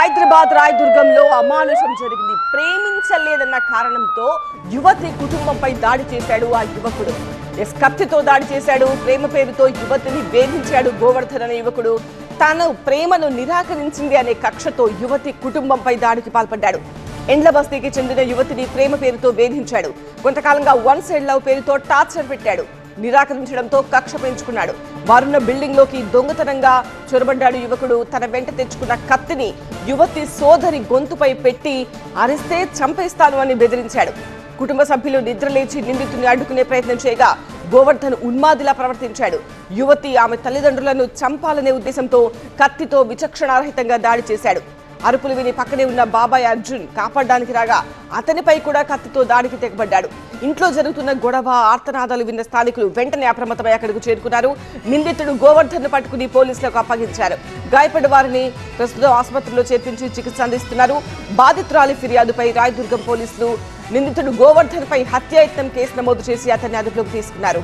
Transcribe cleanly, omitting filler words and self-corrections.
హైదరాబాద్ రాయదుర్గంలో అమానుషం జరిగింది. ప్రేమించలేదన్న కారణంతో యువతి కుటుంబంపై దాడి చేశాడు ఆ యువకుడు. కత్తితో దాడి చేశాడు. ప్రేమ పేరుతో యువతిని వేధించాడు గోవర్ధన్ అనే యువకుడు. తాను ప్రేమను నిరాకరించింది అనే కక్షతో యువతి కుటుంబంపై దాడికి పాల్పడ్డాడు. ఎండ్ల బస్తీకి చెందిన యువతిని ప్రేమ పేరుతో వేధించాడు. కొంతకాలంగా వన్ సైడ్ లవ్ పేరుతో టార్చర్ పెట్టాడు. నిరాకరించడంతో కక్ష పెంచుకున్నాడు. వారున్న బిల్డింగ్ లోకి దొంగతనంగా చొరబడ్డాడు యువకుడు. తన వెంట తెచ్చుకున్న కత్తిని యువతి సోదరి గొంతుపై పెట్టి అరిస్తే చంపేస్తాను అని బెదిరించాడు. కుటుంబ సభ్యులు నిద్రలేచి నిందితుని అడ్డుకునే ప్రయత్నం చేయగా గోవర్ధన్ ఉన్మాదిలా ప్రవర్తించాడు. యువతి ఆమె తల్లిదండ్రులను చంపాలనే ఉద్దేశంతో కత్తితో విచక్షణారహితంగా దాడి చేశాడు. అరుపులు విని పక్కనే ఉన్న బాబాయ్ అర్జున్ కాపాడడానికి రాగా అతనిపై కూడా కత్తితో దాడికి తెగబడ్డాడు. ఇంట్లో జరుగుతున్న గొడవ ఆర్తనాదాలు విన్న స్థానికులు వెంటనే అప్రమత్తమై అక్కడికి చేరుకున్నారు. నిందితుడు గోవర్ధన్ పట్టుకుని పోలీసులకు అప్పగించారు. గాయపడ్డ వారిని ప్రస్తుతం ఆసుపత్రిలో చేర్పించి చికిత్స అందిస్తున్నారు. బాధితురాలి ఫిర్యాదుపై రాయదుర్గం పోలీసులు నిందితుడు గోవర్ధన్ పై హత్యాయత్నం కేసు నమోదు చేసి అతన్ని అదుపులోకి తీసుకున్నారు.